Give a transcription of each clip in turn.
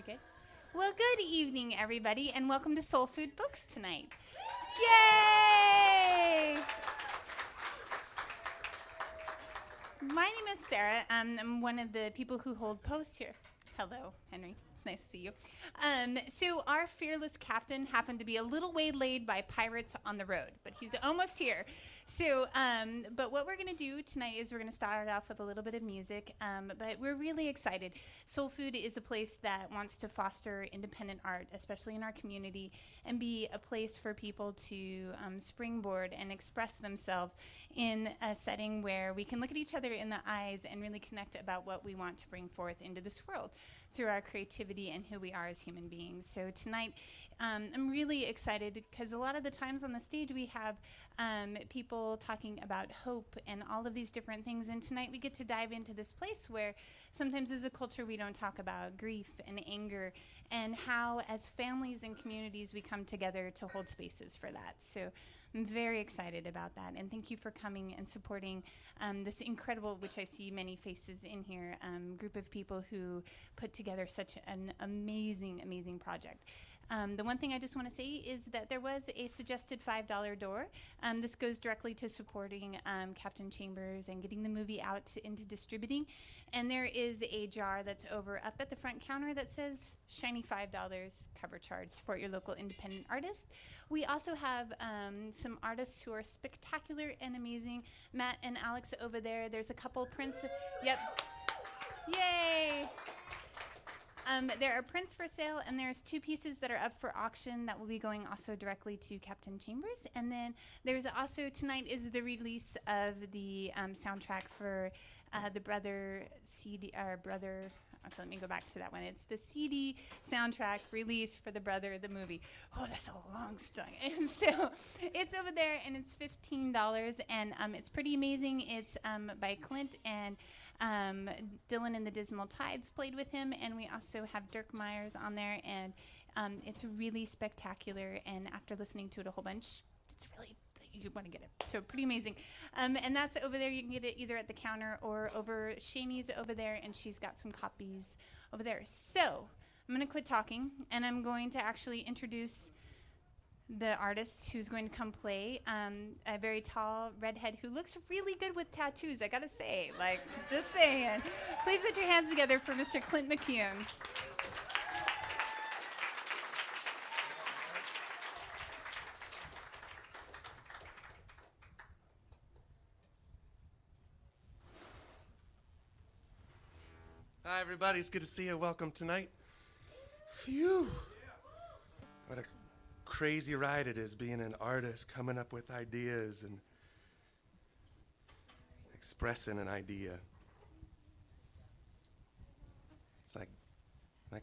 Very good. Well, good evening, everybody, and welcome to Soul Food Books tonight. Yay! My name is Sarah. I'm one of the people who hold posts here. Hello, Henry. It's nice to see you. So our fearless captain happened to be a little waylaid by pirates on the road, but he's almost here. So, but what we're going to do tonight is we're going to start off with a little bit of music, but we're really excited. Soul Food is a place that wants to foster independent art, especially in our community, and be a place for people to springboard and express themselves in a setting where we can look at each other in the eyes and really connect about what we want to bring forth into this world through our creativity and who we are as human beings. So tonight, I'm really excited because a lot of the times on the stage we have people talking about hope and all of these different things, and tonight we get to dive into this place where sometimes as a culture we don't talk about grief and anger and how as families and communities we come together to hold spaces for that. So I'm very excited about that, and thank you for coming and supporting this incredible, which I see many faces in here, group of people who put together such an amazing, amazing project. The one thing I just want to say is that there was a suggested $5 door. This goes directly to supporting Captain Chambers and getting the movie out into distributing. And there is a jar that's over up at the front counter that says shiny $5 cover charge. Support your local independent artist. We also have some artists who are spectacular and amazing. Matt and Alex over there. There's a couple prints. Yep. Yay. There are prints for sale, and there's 2 pieces that are up for auction that will be going also directly to Captain Chambers. And then there's also, tonight is the release of the soundtrack for the Brother CD, or Brother, let me go back to that one. It's the CD soundtrack release for the Brother, the movie. Oh, that's a long stung. And so it's over there, and it's $15, and it's pretty amazing. It's by Clint, and Dillon and the Dismal Tides played with him, and we also have Dirk Myers on there, and it's really spectacular, and after listening to it a whole bunch, it's really, you want to get it. So pretty amazing. And that's over there. You can get it either at the counter or over, Shani's over there, and she's got some copies over there. So I'm going to quit talking, and I'm going to actually introduce the artist who's going to come play, a very tall redhead who looks really good with tattoos, I gotta say, just saying. Please put your hands together for Mr. Clint McCune. Hi, everybody. It's good to see you. Welcome tonight. Phew. What a crazy ride it is being an artist, coming up with ideas and expressing an idea. It's like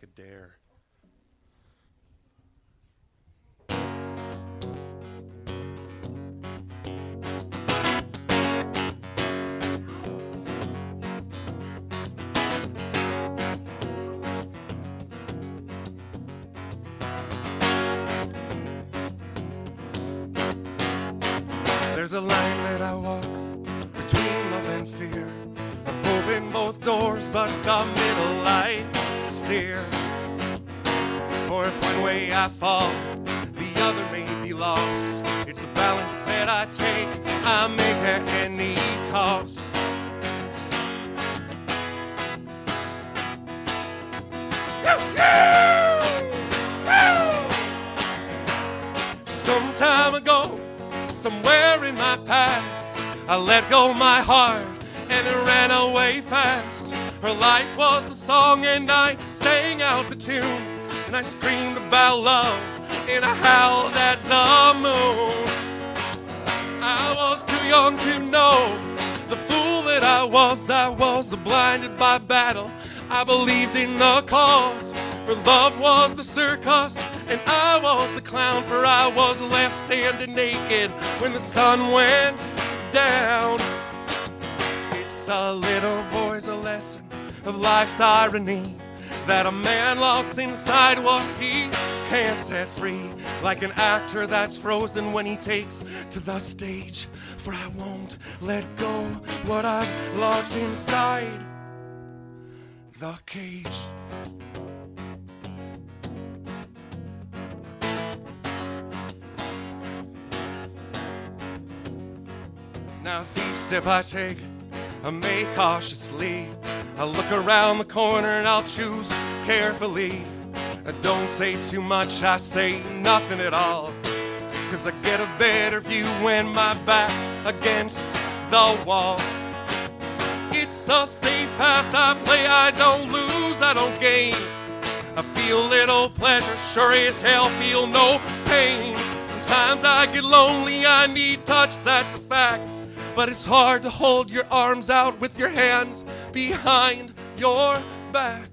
a dare. There's a line that I walk between love and fear. I've opened both doors, but the middle I steer. For if one way I fall, the other may be lost. It's a balance that I take, I make at any cost. Some time ago, somewhere in my past, I let go my heart and it ran away fast. Her life was the song and I sang out the tune, and I screamed about love and I howled at the moon. I was too young to know the fool that I was blinded by battle. I believed in the cause, for love was the circus and I was the clown, for I was left standing naked when the sun went down. It's a little boy's a lesson of life's irony, that a man locks inside what he can't set free, like an actor that's frozen when he takes to the stage. For I won't let go what I've locked inside the cage. Now each step I take, I make cautiously. I look around the corner and I'll choose carefully. I don't say too much, I say nothing at all. 'Cause I get a better view when my back against the wall. It's a safe path I play, I don't lose, I don't gain. I feel little pleasure, sure as hell feel no pain. Sometimes I get lonely, I need touch, that's a fact. But it's hard to hold your arms out with your hands behind your back.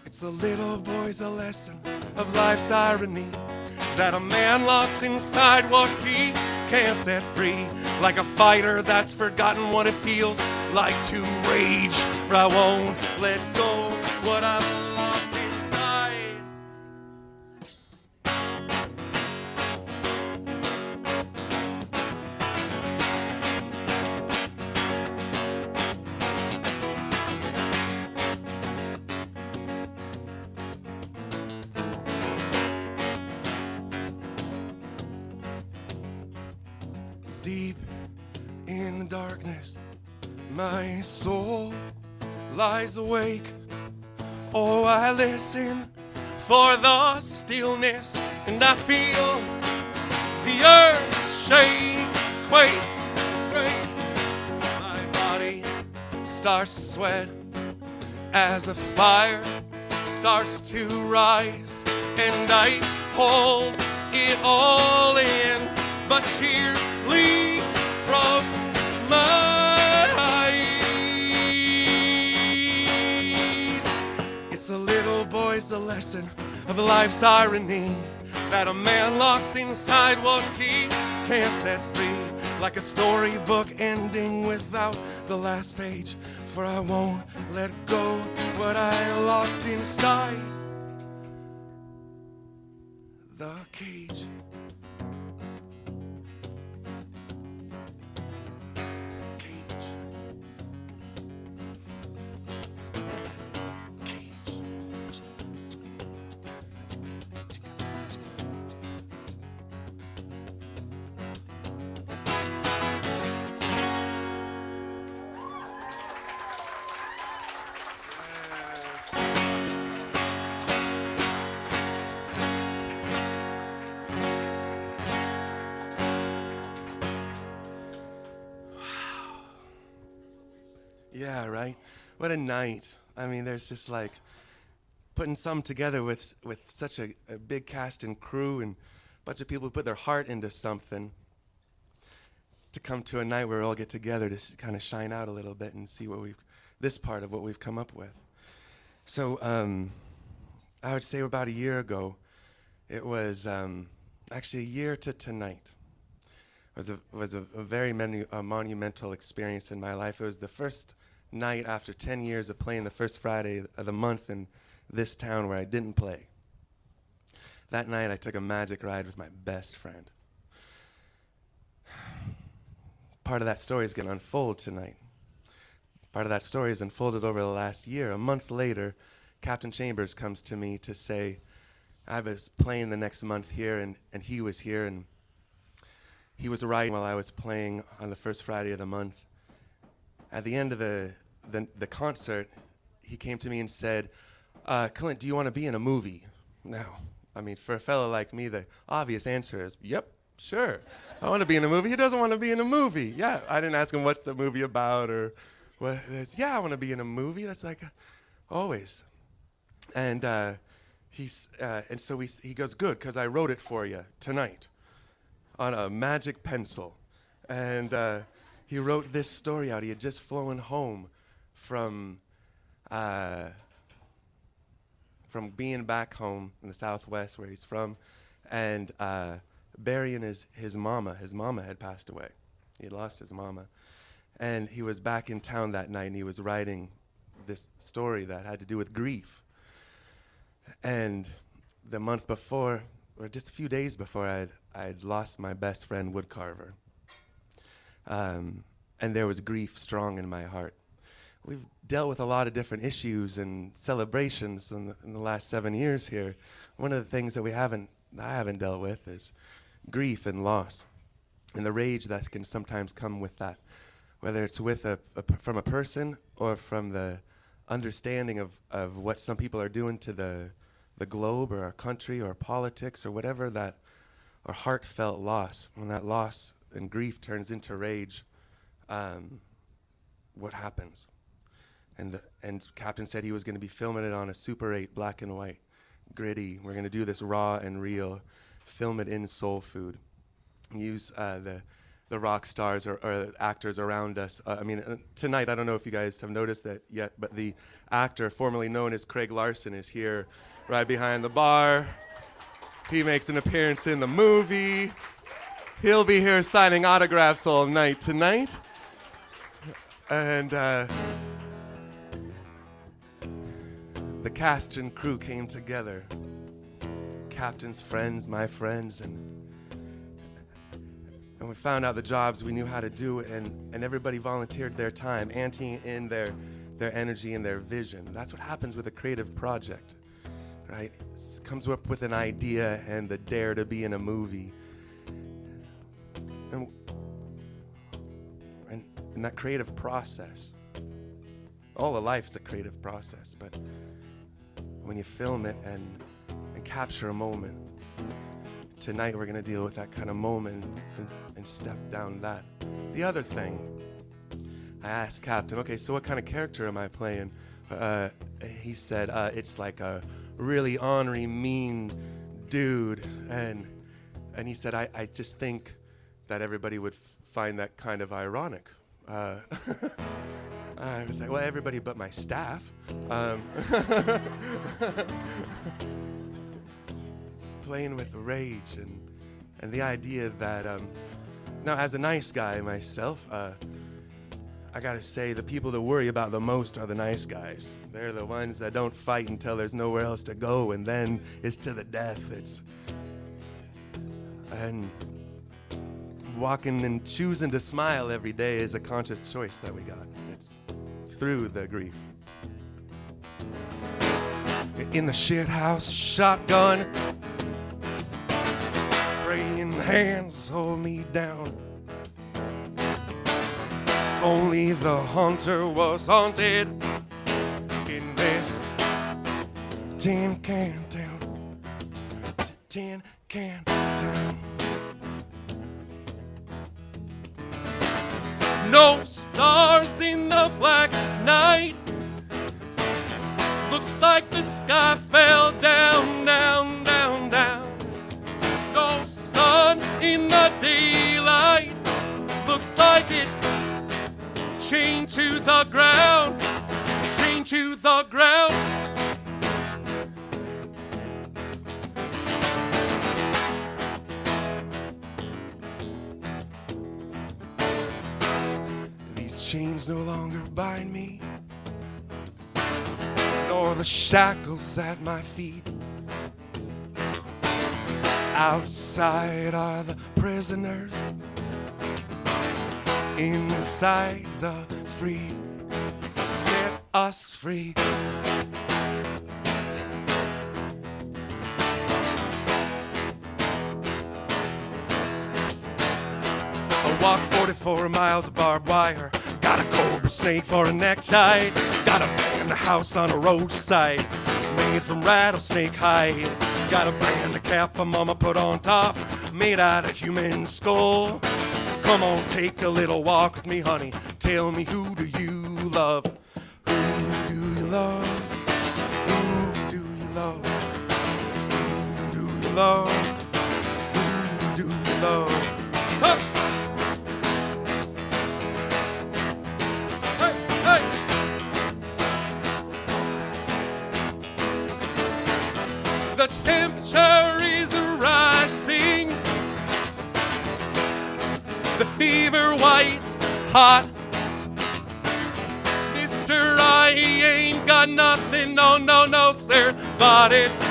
It's a little boy's a lesson of life's irony, that a man locks inside what he can't set free. Like a fighter that's forgotten what it feels like to rage. For I won't let go what I've locked inside. Deep in the darkness, my soul lies awake. Oh, I listen for the stillness, and I feel the earth shake, quake. My body starts to sweat as a fire starts to rise, and I hold it all in, but tears leak from my eyes. It's a little boy's a lesson of life's irony, that a man locks inside what he can't set free. Like a storybook ending without the last page. For I won't let go what I locked inside the cage. Yeah, right? What a night. I mean, there's just like putting some together with such a big cast and crew and a bunch of people who put their heart into something, to come to a night where we all get together to kind of shine out a little bit and see this part of what we've come up with. So I would say about a year ago, it was actually a year to tonight. It was a very monumental experience in my life. It was the first night after 10 years of playing the first Friday of the month in this town where I didn't play. That night I took a magic ride with my best friend. Part of that story is going to unfold tonight. Part of that story is unfolded over the last year. A month later, Captain Chambers comes to me to say, I was playing the next month here, and he was here, and he was riding while I was playing on the first Friday of the month. At the end of the concert, he came to me and said, Clint, do you want to be in a movie? Now, I mean, for a fellow like me, the obvious answer is, yep, sure. I want to be in a movie. Who doesn't want to be in a movie? Yeah, I didn't ask him what's the movie about or what. Yeah, I want to be in a movie. That's like always. And so he goes, good, because I wrote it for you tonight on a magic pencil. And he wrote this story out. He had just flown home from being back home in the Southwest where he's from, and burying his mama. His mama had passed away. He had lost his mama. And he was back in town that night, and he was writing this story that had to do with grief. And the month before, or just a few days before, I'd lost my best friend, Woodcarver. And there was grief strong in my heart. We've dealt with a lot of different issues and celebrations in the last 7 years here. One of the things that I haven't dealt with is grief and loss. and the rage that can sometimes come with that, whether it's with from a person or from the understanding of what some people are doing to the globe or our country or politics or whatever, that or heartfelt loss. When that loss and grief turns into rage, what happens? And Captain said he was going to be filming it on a Super 8 black and white, gritty. We're going to do this raw and real, film it in soul food. Use the rock stars or actors around us. Tonight, I don't know if you guys have noticed that yet, but the actor formerly known as Craig Larson is here right behind the bar. He makes an appearance in the movie. He'll be here signing autographs all night tonight. And the cast and crew came together. Captain's friends, my friends, and we found out the jobs we knew how to do, and everybody volunteered their time, anteing in their energy and their vision. That's what happens with a creative project, right? It comes up with an idea and the dare to be in a movie. And in that creative process, all of life's a creative process, but when you film it and capture a moment, tonight we're going to deal with that kind of moment and step down that. The other thing, I asked Captain, okay, so what kind of character am I playing? He said, it's like a really ornery, mean dude. And he said, I just think that everybody would find that kind of ironic. I was like, well, everybody but my staff. Playing with rage and the idea that, now as a nice guy myself, I gotta say the people to worry about the most are the nice guys. They're the ones that don't fight until there's nowhere else to go, and then it's to the death. And walking and choosing to smile every day is a conscious choice that we got. It's through the grief. In the shit house, shotgun, praying hands hold me down. If only the hunter was haunted in this tin can town. Tin can town. No stars in the black night. Looks like the sky fell down, down, down, down. No sun in the daylight. Looks like it's chained to the ground, chained to the ground. These chains no longer bind me, nor the shackles at my feet. Outside are the prisoners, inside the free. Set us free. I walk 44 miles of barbed wire. Got a cobra snake for a necktie. Got a band house on a roadside, made from rattlesnake hide. Got a band cap my mama put on top, made out of human skull. So come on, take a little walk with me, honey. Tell me, who do you love? Who do you love? Who do you love? Who do you love? Who do you love? Huh! The temperature is rising. The fever white hot. Mister, I ain't got nothing, no, no, no, sir. But it's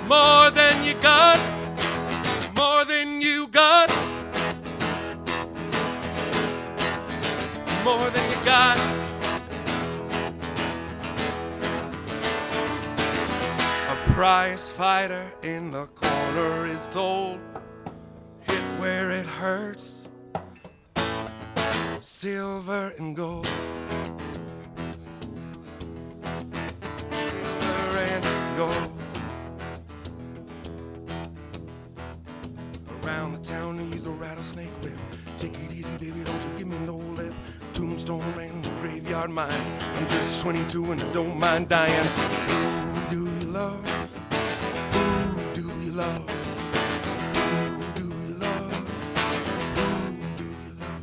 more than you got, more than you got, more than you got. A prize fighter in the corner is told, hit where it hurts, silver and gold. Silver and gold. Around the town, use a rattlesnake whip. Take it easy, baby, don't you give me no lip. Tombstone and graveyard mine. I'm just 22 and I don't mind dying. Who do you love? Who do you love? Who do you love? Who do you love?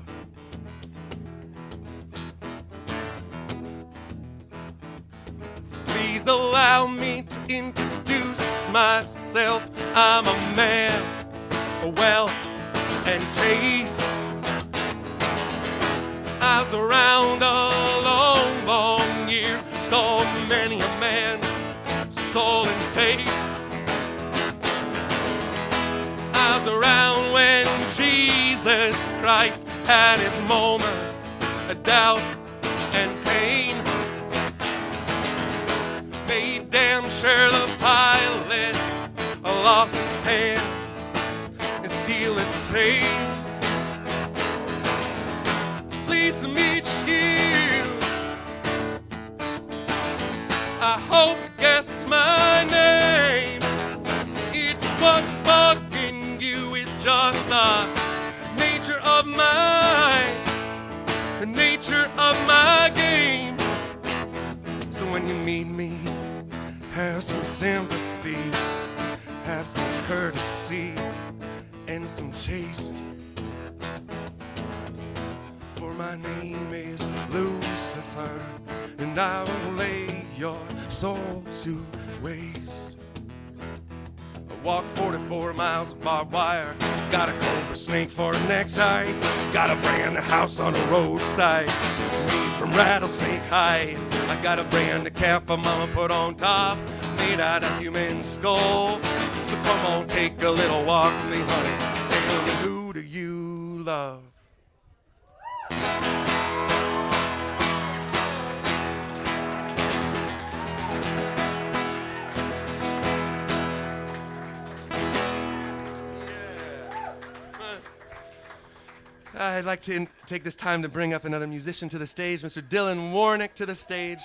Please allow me to introduce myself. I'm a man of wealth and taste. I was around a long, long year, saw many a man, soul and faith. I was around when Jesus Christ had his moments of doubt and pain. Made damn sure the pilot lost his hand and sealed his fate. Pleased to meet you. I hope you guess my name. It's what's bugging you is just the nature of my game. So when you meet me, have some sympathy, have some courtesy, and some taste. For my name is Lucifer, and I will lay your soul to waste. I walked 44 miles of barbed wire, got a cobra snake for a necktie, got a brand new house on the roadside, made from rattlesnake hide. I got a brand new cap my mama put on top, made out of human skull. So come on, take a little walk with me, honey. Tell me, who do you love? I'd like to take this time to bring up another musician to the stage, Mr. Dillon Warnock to the stage.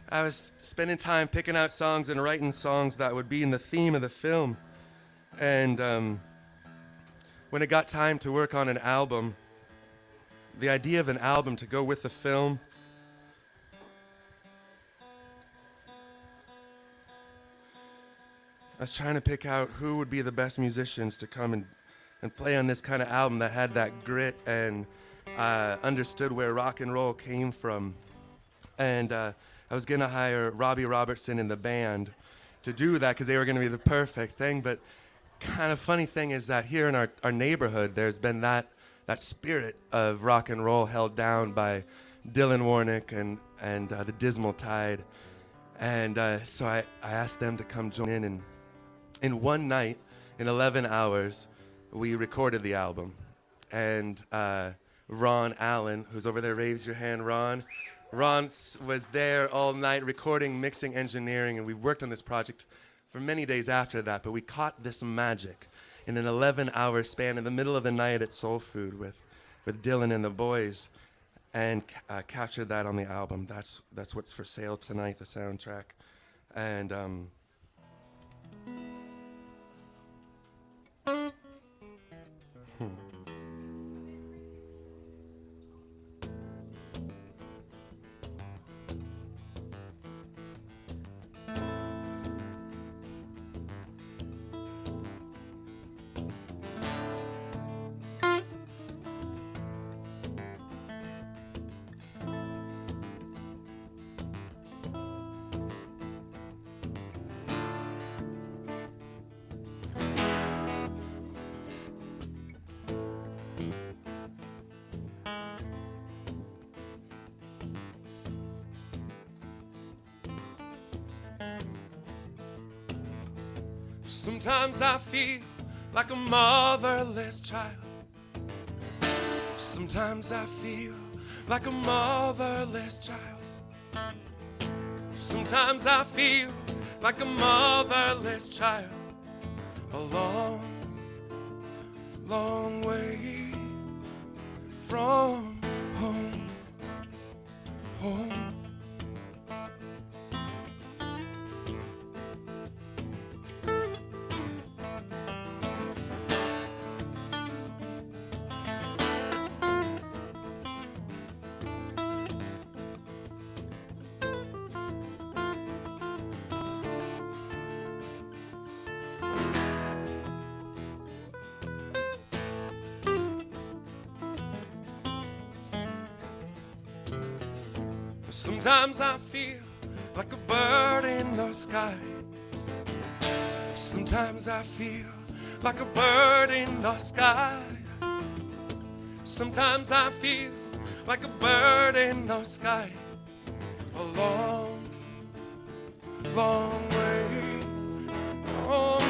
I was spending time picking out songs and writing songs that would be in the theme of the film. And when it got time to work on an album, the idea of an album to go with the film, I was trying to pick out who would be the best musicians to come and play on this kind of album that had that grit and understood where rock and roll came from. And I was going to hire Robbie Robertson in the band to do that because they were going to be the perfect thing. But kind of funny thing is that here in our neighborhood, there's been that spirit of rock and roll held down by Dillon Warnock and the Dismal Tide. And so I asked them to come join in. And in one night, in 11 hours, we recorded the album. And Ron Allen, who's over there, raise your hand, Ron. Ron was there all night recording, mixing, engineering, and we worked on this project for many days after that, but we caught this magic in an 11-hour span in the middle of the night at Soul Food with Dillon and the boys, and captured that on the album. That's what's for sale tonight, the soundtrack. And sometimes I feel like a motherless child. Sometimes I feel like a motherless child. Sometimes I feel like a motherless child. A long, long way from home, home. Sometimes I feel like a bird in the sky. Sometimes I feel like a bird in the sky. Sometimes I feel like a bird in the sky. A long, long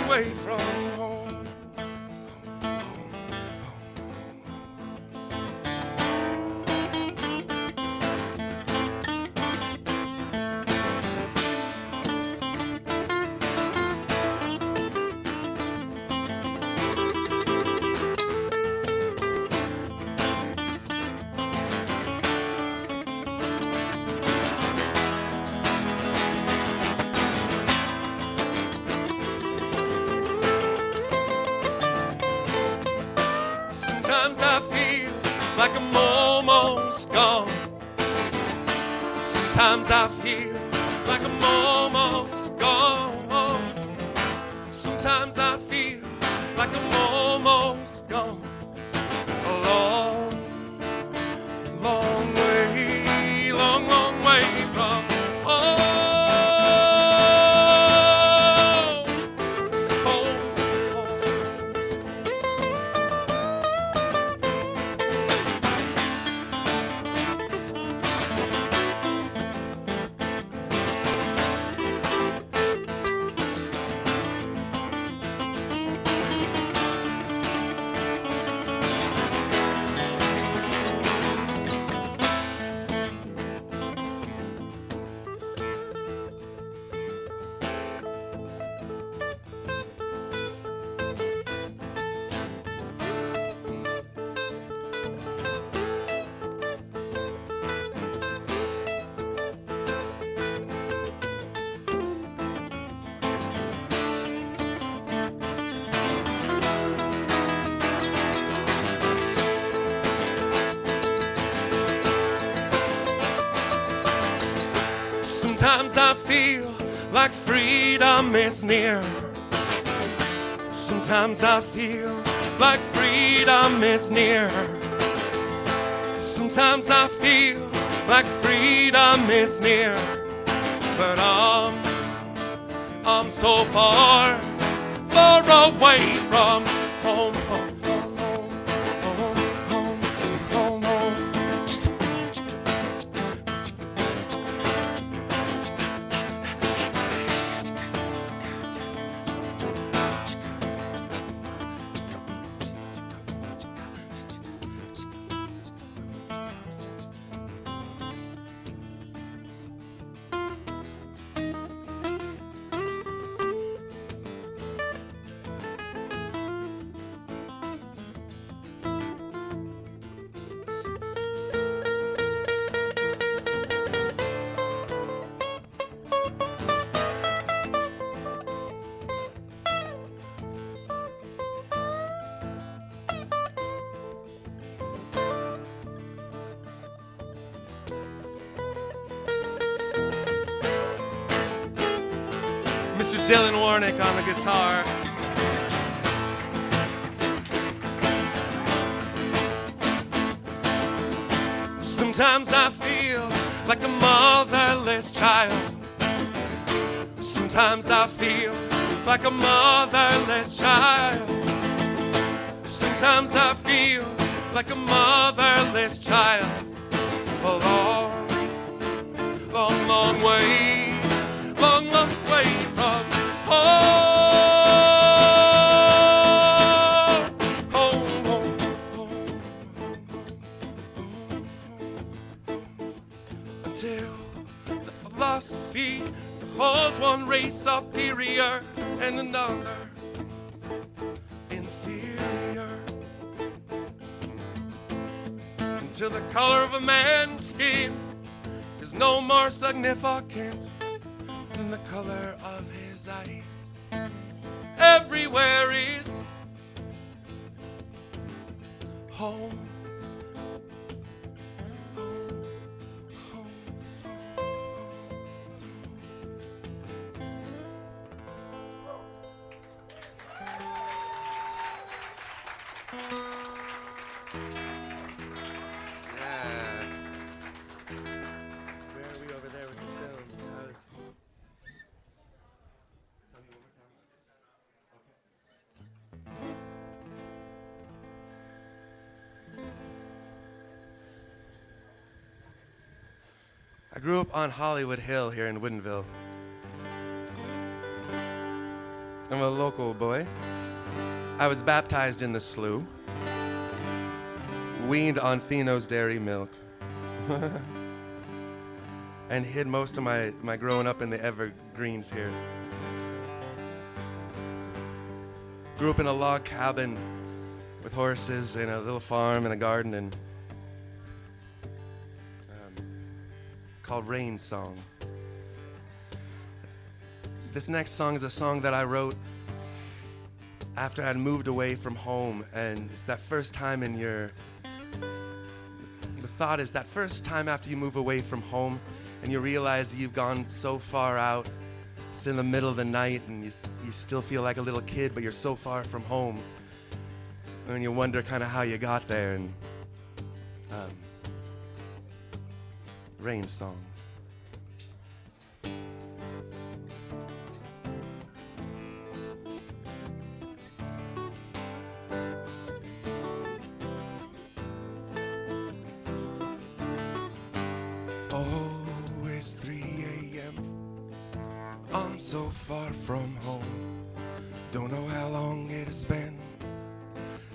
way from home. Sometimes I feel like I'm almost gone. Sometimes I feel like I'm almost gone. Sometimes I feel like I'm almost gone. A long, long way, long, long way from home. Sometimes I feel like freedom is near. Sometimes I feel like freedom is near. Sometimes I feel like freedom is near. But I'm so far, far away from home, home. Mr. Dillon Warnock on the guitar. Sometimes I feel like a motherless child. Sometimes I feel like a motherless child. Sometimes I feel like a motherless child. A long, long, long way, long, long way from home. Home, home, home, home, home. Until the philosophy that holds one race up and another inferior, until the color of a man's skin is no more significant than the color of his eyes. Everywhere is home. I grew up on Hollywood Hill here in Woodinville. I'm a local boy. I was baptized in the slough, weaned on Fino's dairy milk, and hid most of my growing up in the evergreens here. Grew up in a log cabin with horses and a little farm and a garden, and called Rain Song. This next song is a song that I wrote after I'd moved away from home, and it's that first time the thought is that first time after you move away from home and you realize that you've gone so far out, it's in the middle of the night and you still feel like a little kid, but you're so far from home, and you wonder kind of how you got there. And Rain Song. Oh, it's 3 a.m. I'm so far from home. Don't know how long it has been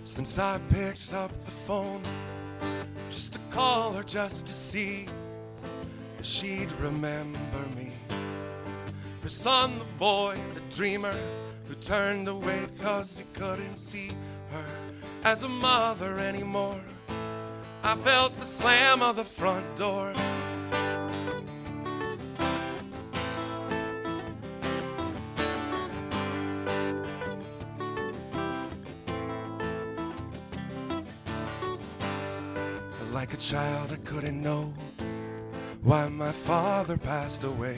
since I picked up the phone, just to call her, just to see if she'd remember me. Her son, the boy, the dreamer, who turned away 'cause he couldn't see her as a mother anymore. I felt the slam of the front door. Like a child, I couldn't know why my father passed away.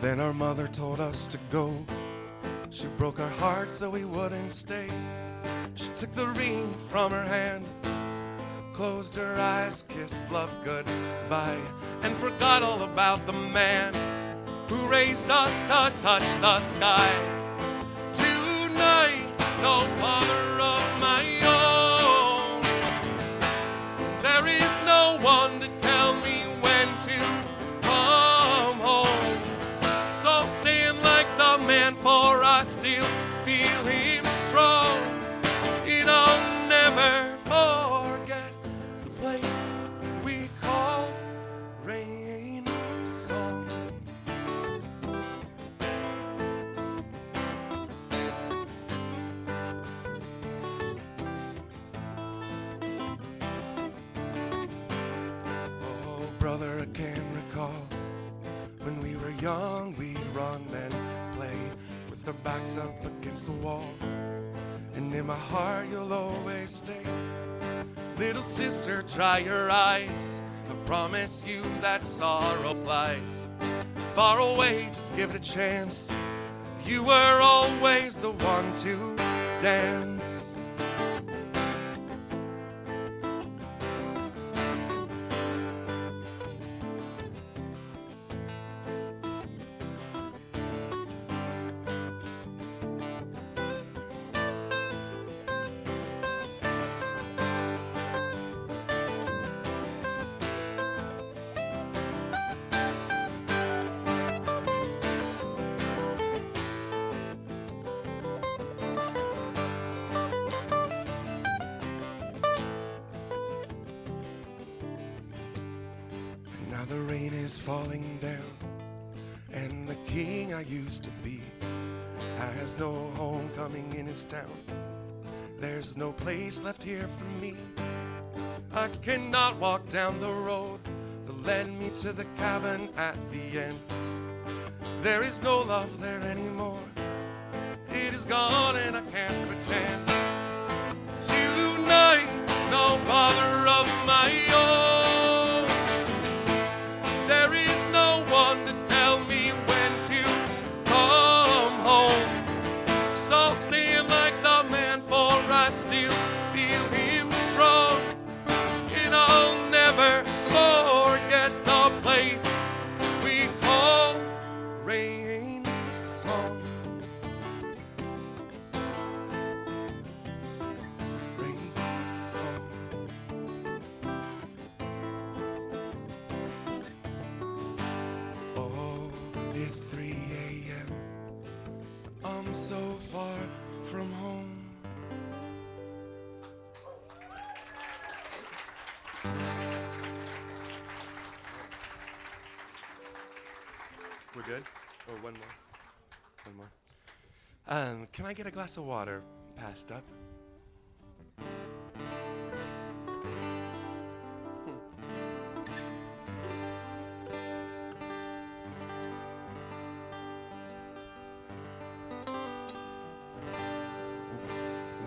Then our mother told us to go. She broke our heart so we wouldn't stay. She took the ring from her hand, closed her eyes, kissed love goodbye, and forgot all about the man who raised us to touch the sky. Tonight, no father of my own. There is no one to tell me when to come home. So stand like the man, for I still feel him strong. And I'll never forget the place we call Rain Song. Brother, I can recall when we were young, we'd run and play with our backs up against the wall. And in my heart, you'll always stay. Little sister, dry your eyes. I promise you that sorrow flies far away. Just give it a chance. You were always the one to dance. Now the rain is falling down, and the king I used to be has no homecoming in his town. There's no place left here for me. I cannot walk down the road that led me to the cabin at the end. There is no love there anymore. It is gone and I can't pretend. Tonight, no father of my own. There is no one to tell me when to come home. So stand like the man, for I still feel him strong. And I'll never forget the place we call Rain Song. Rain Song. Oh, it's 3 a.m. I'm so far from home. We're good? Oh, one more. One more. Can I get a glass of water passed up?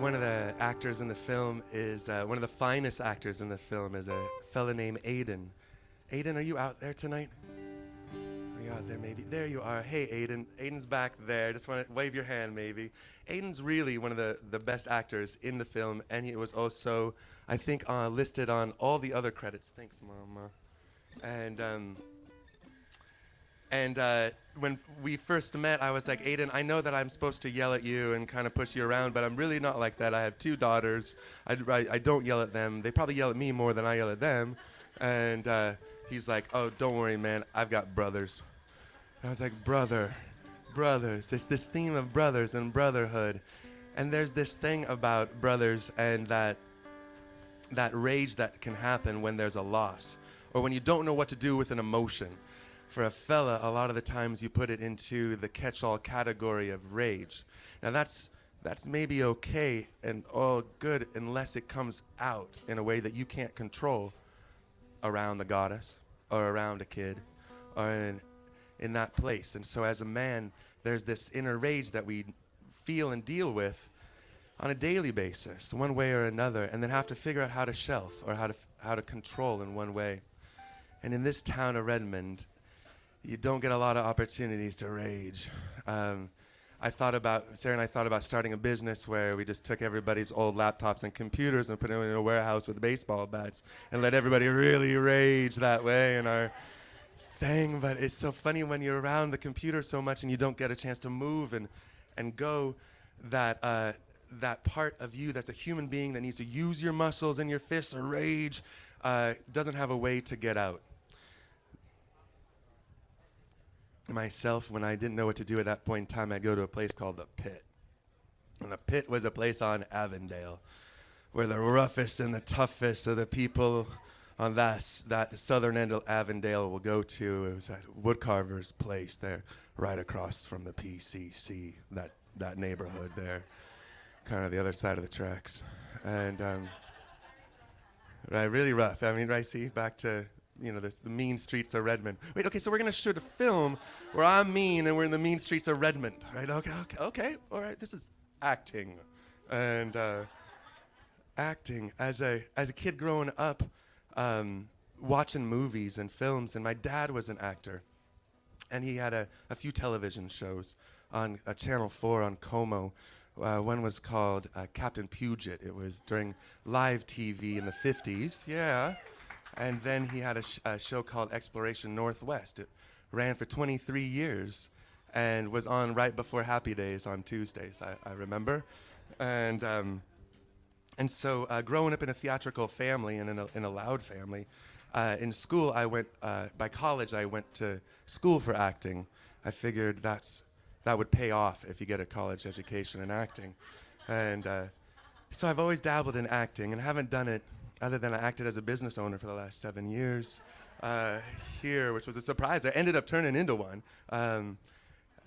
One of the actors in the film is, one of the finest actors in the film is a fella named Aiden. Aiden, are you out there tonight? Are you out there maybe? There you are. Hey, Aiden. Aiden's back there. Just want to wave your hand maybe. Aiden's really one of the best actors in the film, and he was also, I think, listed on all the other credits. Thanks, Mama. And when we first met, I was like, Aiden, I know that I'm supposed to yell at you and kind of push you around, but I'm really not like that. I have 2 daughters. I don't yell at them. They probably yell at me more than I yell at them. And he's like, oh, don't worry, man. I've got brothers. And I was like, brothers. It's this theme of brothers and brotherhood. And there's this thing about brothers and that rage that can happen when there's a loss or when you don't know what to do with an emotion. For a fella, a lot of the times you put it into the catch-all category of rage. Now that's maybe okay and all good unless it comes out in a way that you can't control around the goddess or around a kid or in that place. And so as a man, there's this inner rage that we feel and deal with on a daily basis, one way or another, and then have to figure out how to shelf or how to control in one way. And in this town of Redmond, you don't get a lot of opportunities to rage. Sarah and I thought about starting a business where we just took everybody's old laptops and computers and put them in a warehouse with baseball bats and let everybody really rage that way in our thing. But it's so funny when you're around the computer so much and you don't get a chance to move and go, that part of you that's a human being that needs to use your muscles and your fists or rage doesn't have a way to get out. Myself, when I didn't know what to do at that point in time, I'd go to a place called The Pit. And The Pit was a place on Avondale where the roughest and the toughest of the people on that southern end of Avondale will go to. It was at Woodcarver's place there, right across from the PCC, that neighborhood there, kind of the other side of the tracks. And right, really rough. I mean, right, see, back to the mean streets of Redmond. Wait, okay, so we're going to shoot a film where I'm mean and we're in the mean streets of Redmond, right? Okay, all right, this is acting. And acting, as a kid growing up, watching movies and films, and my dad was an actor, and he had a few television shows on Channel 4 on Como. One was called Captain Puget. It was during live TV in the 50s, yeah. And then he had a show called Exploration Northwest. It ran for 23 years and was on right before Happy Days on Tuesdays, I remember. And so growing up in a theatrical family and in a loud family, in school by college I went to school for acting. I figured that would pay off if you get a college education in acting. And so I've always dabbled in acting and haven't done it other than I acted as a business owner for the last 7 years here, which was a surprise. I ended up turning into one.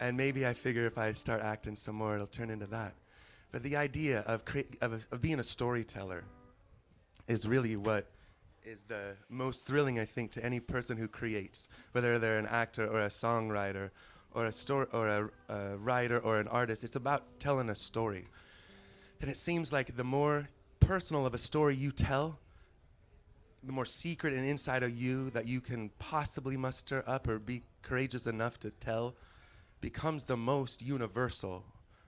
And maybe I figure if I start acting some more, it'll turn into that. But the idea of being a storyteller is really what is the most thrilling, I think, to any person who creates, whether they're an actor or a songwriter or a writer or an artist. It's about telling a story. And it seems like the more personal of a story you tell, the more secret and inside of you that you can possibly muster up or be courageous enough to tell becomes the most universal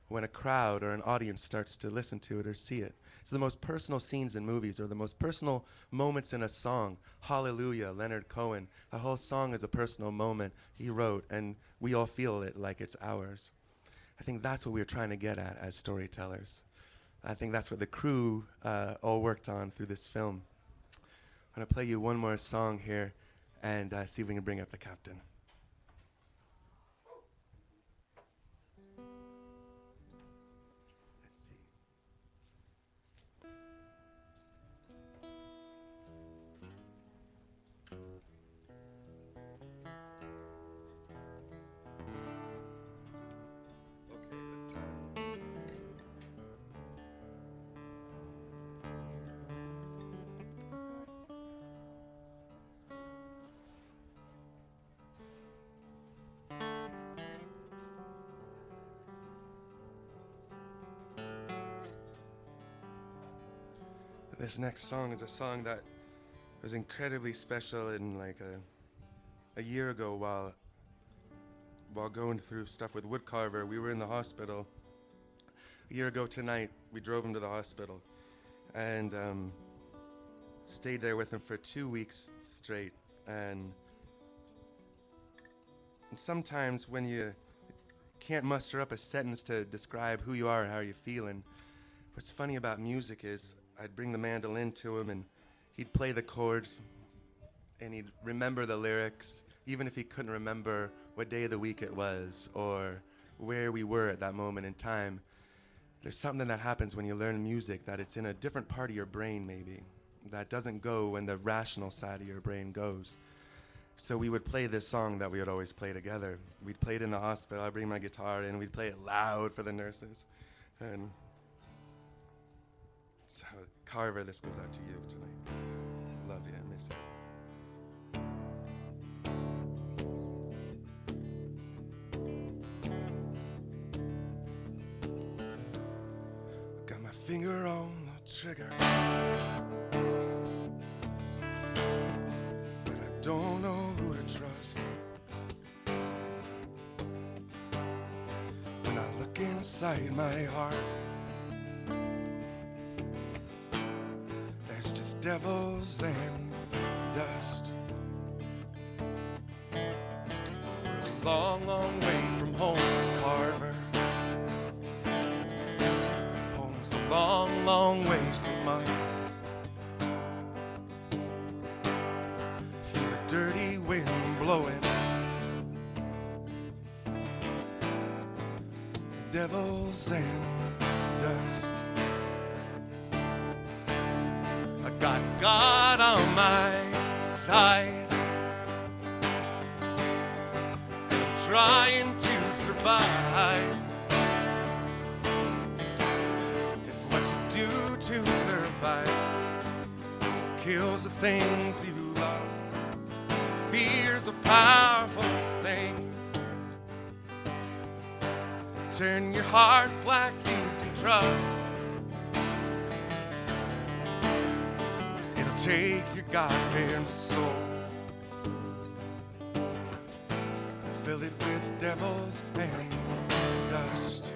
when a crowd or an audience starts to listen to it or see it. It's the most personal scenes in movies or the most personal moments in a song. Hallelujah, Leonard Cohen. A whole song is a personal moment he wrote, and we all feel it like it's ours. I think that's what we're trying to get at as storytellers. I think that's what the crew all worked on through this film. I'm going to play you one more song here and see if we can bring up the captain. Let's see. Okay, let's try it. This next song is a song that was incredibly special in like a year ago while going through stuff with Woodcarver. We were in the hospital. A year ago tonight, we drove him to the hospital and stayed there with him for 2 weeks straight. And sometimes when you can't muster up a sentence to describe who you are and how you're feeling, what's funny about music is I'd bring the mandolin to him and he'd play the chords and he'd remember the lyrics, even if he couldn't remember what day of the week it was or where we were at that moment in time. There's something that happens when you learn music, that it's in a different part of your brain maybe, that doesn't go when the rational side of your brain goes. So we would play this song that we would always play together. We'd play it in the hospital. I'd bring my guitar in. We'd play it loud for the nurses. And so, Carver, this goes out to you tonight. Love you, I miss you. Got my finger on the trigger, but I don't know who to trust. When I look inside my heart, there's just devils and dust. We're a long, long way from home, Carver. Home's a long, long way from us. Feel the dirty wind blowing. Devils and dust. Got God on my side, and I'm trying to survive. If what you do to survive kills the things you love, fear's a powerful thing. Turn your heart black, you can trust. Take your God-fearing soul, fill it with devils and dust.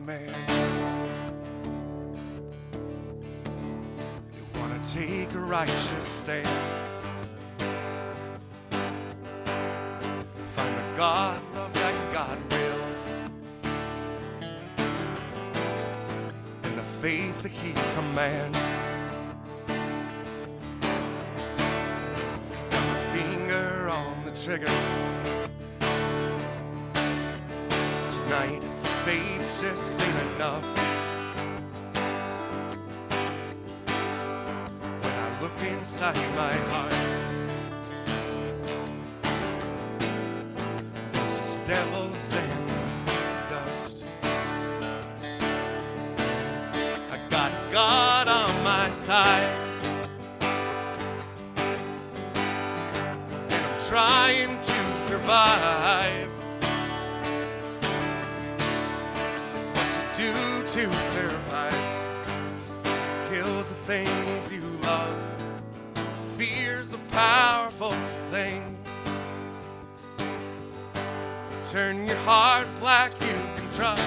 command. You wanna take a righteous stand. Find the God love that God wills, and the faith that He commands. Got my finger on the trigger. Tonight, faith just ain't enough. When I look inside my heart, there's just devils and dust. I got God on my side, and I'm trying to survive. To survive kills the things you love. Fear's a powerful thing. Turn your heart black, you can trust.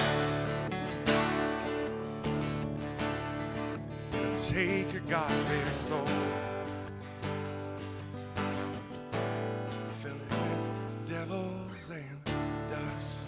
It'll take your God-fearing soul, fill it with devils and dust.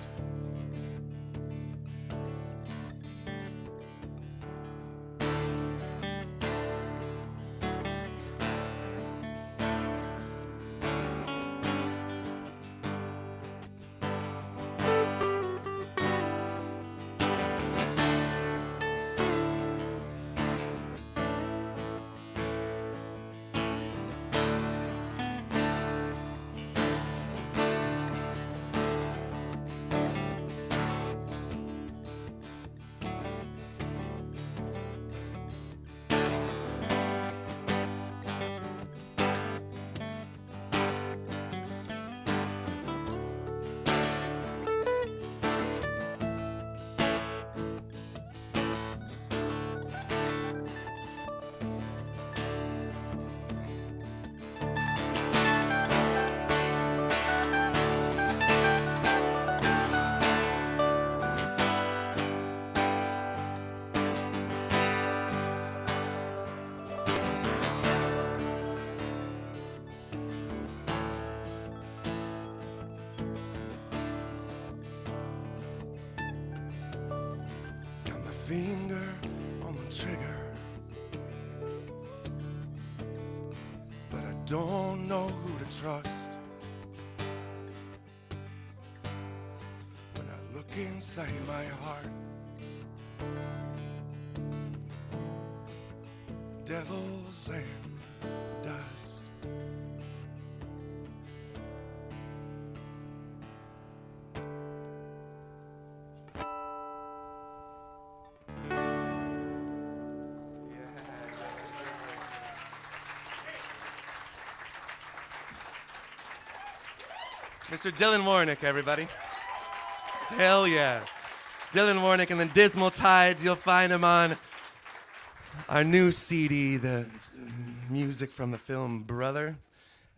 Finger on the trigger, but I don't know who to trust. When I look inside my heart, devils and dust. Mr. Dillon Warnock, everybody. Hell yeah. Dillon Warnock and the Dismal Tides. You'll find him on our new CD, the music from the film Brother.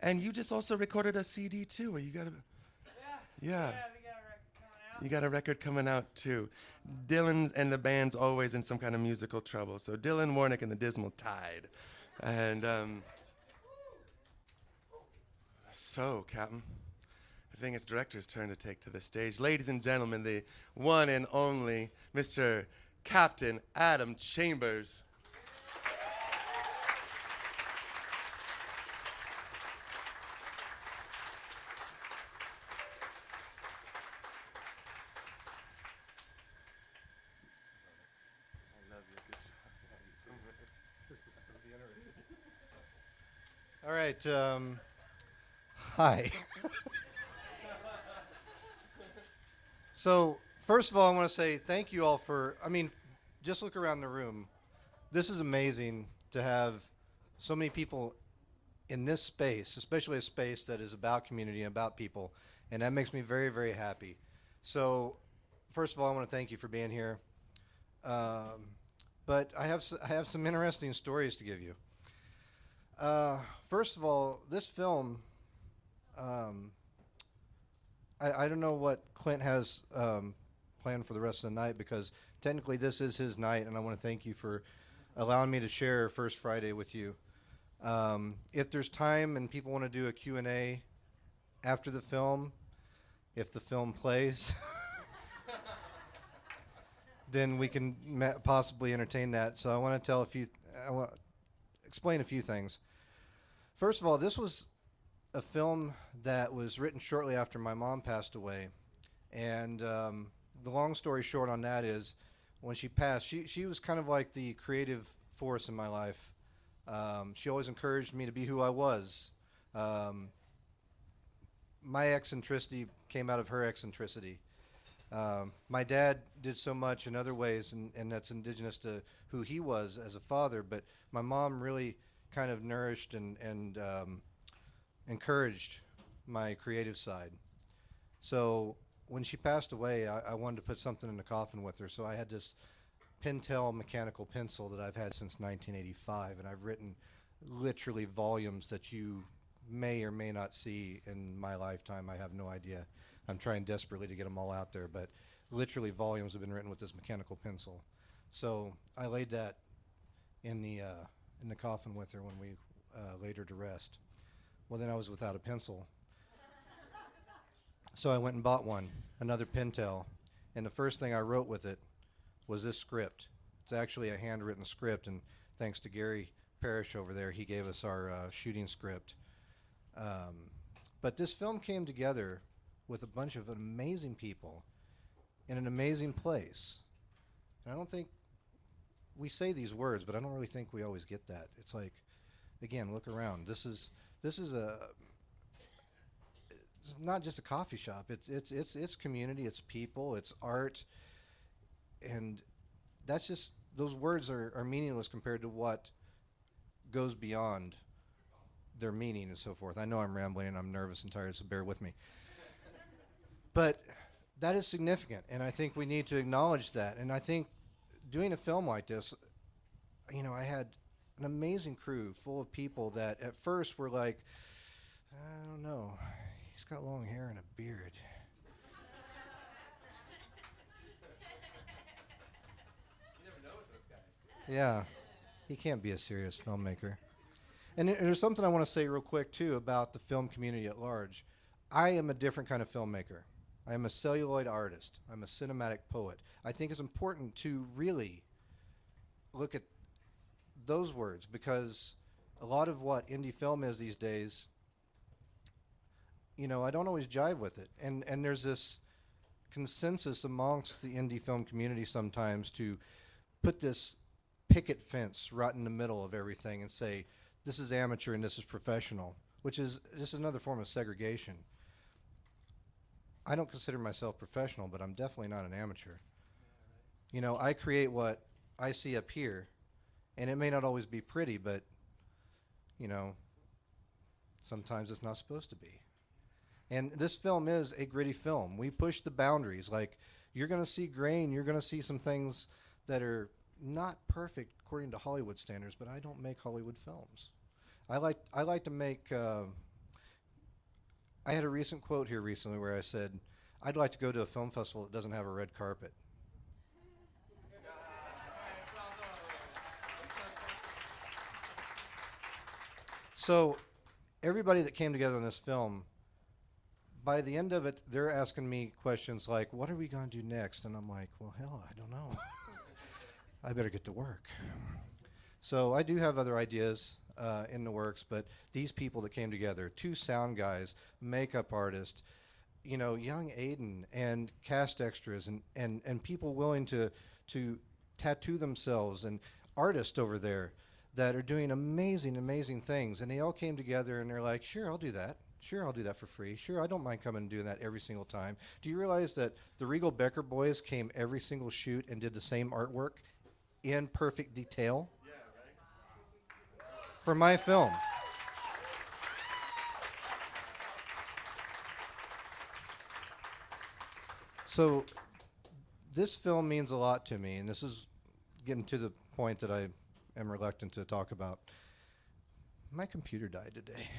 And you just also recorded a CD too, where you got a... Yeah. You got a record coming out too. Dillon and the band's always in some kind of musical trouble. So Dillon Warnock and the Dismal Tide. And so, Captain, I think it's director's turn to take to the stage. Ladies and gentlemen, the one and only Mr. Captain Adam Chambers. All right. Hi. So, first of all, I want to say thank you all for, just look around the room. This is amazing to have so many people in this space, especially a space that is about community and about people, and that makes me very, very happy. So, first of all, I want to thank you for being here. But I have some interesting stories to give you. First of all, this film, I don't know what Clint has plan for the rest of the night because technically this is his night, and I want to thank you for allowing me to share First Friday with you. If there's time and people want to do a Q&A after the film, if the film plays, then we can possibly entertain that. So I want to explain a few things. First of all, this was a film that was written shortly after my mom passed away. And the long story short on that is when she passed, she was kind of like the creative force in my life. She always encouraged me to be who I was. My eccentricity came out of her eccentricity. My dad did so much in other ways, and that's indigenous to who he was as a father, but my mom really kind of nourished and encouraged my creative side. So when she passed away, I wanted to put something in the coffin with her, so I had this Pentel mechanical pencil that I've had since 1985, and I've written literally volumes that you may or may not see in my lifetime. I have no idea. I'm trying desperately to get them all out there, but literally volumes have been written with this mechanical pencil. So I laid that in the coffin with her when we laid her to rest. Well, then I was without a pencil. So I went and bought one, another Pentel, and the first thing I wrote with it was this script. It's actually a handwritten script, and thanks to Gary Parrish over there, he gave us our shooting script. But this film came together with a bunch of amazing people in an amazing place. And I don't think we say these words, but I don't really think we always get that. It's like, again, look around. This is it's not just a coffee shop. It's community. It's people. It's art, and that's just those words are meaningless compared to what goes beyond their meaning and so forth. I know I'm rambling and I'm nervous and tired, so bear with me. But that is significant, and I think we need to acknowledge that. And I think doing a film like this, I had an amazing crew full of people that at first were like, I don't know, he's got long hair and a beard. You never know with those guys. Yeah, he can't be a serious filmmaker. And there's something I want to say real quick, too, about the film community at large. I am a different kind of filmmaker. I am a celluloid artist. I'm a cinematic poet. I think it's important to really look at those words because a lot of what indie film is these days, I don't always jive with it. And there's this consensus amongst the indie film community sometimes to put this picket fence right in the middle of everything and say, this is amateur and this is professional, which is just another form of segregation. I don't consider myself professional, but I'm definitely not an amateur. I create what I see up here, and it may not always be pretty, but, sometimes it's not supposed to be. And this film is a gritty film. We push the boundaries. Like, you're going to see grain, you're going to see some things that are not perfect according to Hollywood standards, but I don't make Hollywood films. I like to make. I had a recent quote here recently where I said, "I'd like to go to a film festival that doesn't have a red carpet." So, everybody that came together on this film, by the end of it, they're asking me questions like, "What are we going to do next?" And I'm like, "Well, hell, I don't know. I better get to work." So I do have other ideas in the works, but these people that came together, 2 sound guys, makeup artist, young Aiden, and cast extras, and people willing to tattoo themselves, and artists over there that are doing amazing, amazing things. And they all came together and they're like, sure, I'll do that. Sure, I'll do that for free. Sure, I don't mind coming and doing that every single time. Do you realize that the Regal Becker boys came every single shoot and did the same artwork in perfect detail? Yeah, right? For my film. So this film means a lot to me, and this is getting to the point that I am reluctant to talk about. My computer died today.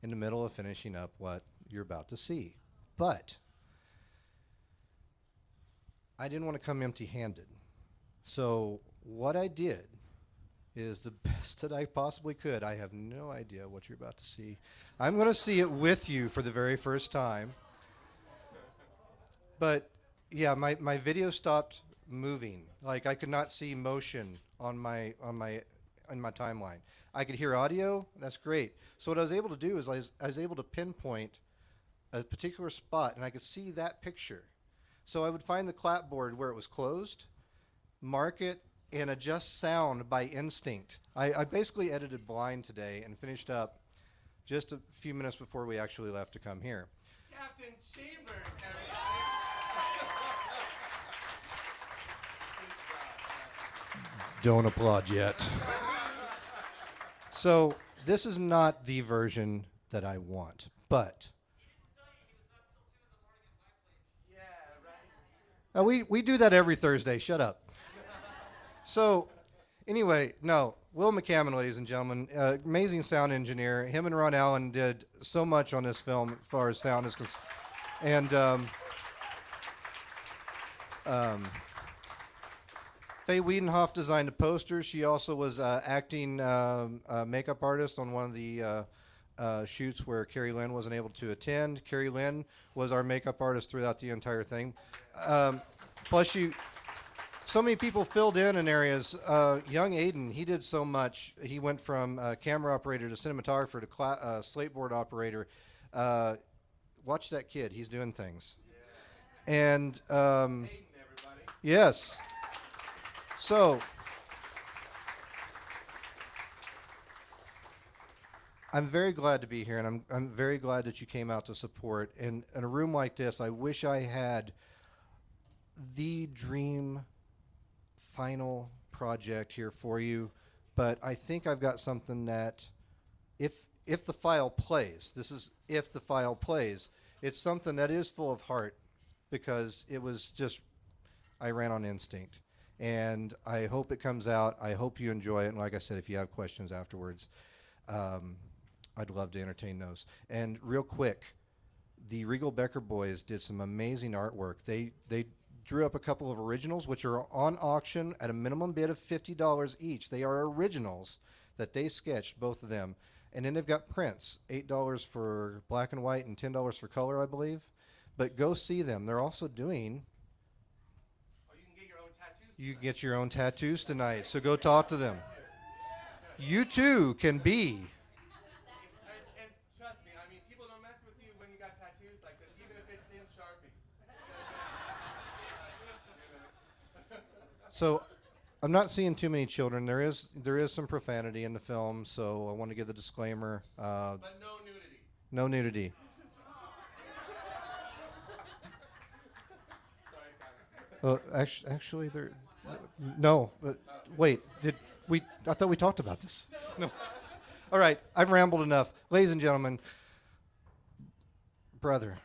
In the middle of finishing up what you're about to see. But I didn't want to come empty-handed. So what I did is the best that I possibly could. I have no idea what you're about to see. I'm going to see it with you for the very first time. But yeah, my video stopped moving. Like I could not see motion on my timeline. I could hear audio. That's great. So what I was able to do is I was able to pinpoint a particular spot, and I could see that picture. So I would find the clapboard where it was closed, mark it, and adjust sound by instinct. I basically edited blind today and finished up just a few minutes before we actually left to come here. Captain Chambers, Don't applaud yet. So this is not the version that I want, but we do that every Thursday. Shut up. So anyway, no, Will McCammon, ladies and gentlemen, amazing sound engineer. Him and Ron Allen did so much on this film as far as sound is concerned. And Faye Wiedenhoff designed the posters. She also was acting makeup artist on one of the shoots where Carrie Lynn wasn't able to attend. Carrie Lynn was our makeup artist throughout the entire thing. Plus, so many people filled in areas. Young Aiden, he did so much. He went from camera operator to cinematographer to slateboard operator. Watch that kid. He's doing things. Yeah. And Aiden, everybody. Yes. So I'm very glad to be here, and I'm very glad that you came out to support. And in a room like this, I wish I had the dream final project here for you, but I think I've got something that if the file plays, this is if the file plays, it's something that is full of heart, because it was just, I ran on instinct. And I hope it comes out. I hope you enjoy it. And like I said, if you have questions afterwards, I'd love to entertain those. And real quick, the Regal Becker boys did some amazing artwork. They drew up a couple of originals, which are on auction at a minimum bid of $50 each. They are originals that they sketched, both of them. And then they've got prints, $8 for black and white and $10 for color, I believe. But go see them. They're also doing... You can get your own tattoos tonight, so go talk to them. You too can be. And trust me, I mean, people don't mess with you when you got tattoos like this, even if it's in Sharpie. So, I'm not seeing too many children. There is some profanity in the film, so I want to give the disclaimer. But no nudity. No nudity. Sorry, Actually, there. No. Wait. I thought we talked about this. No. All right. I've rambled enough, ladies and gentlemen. Brother.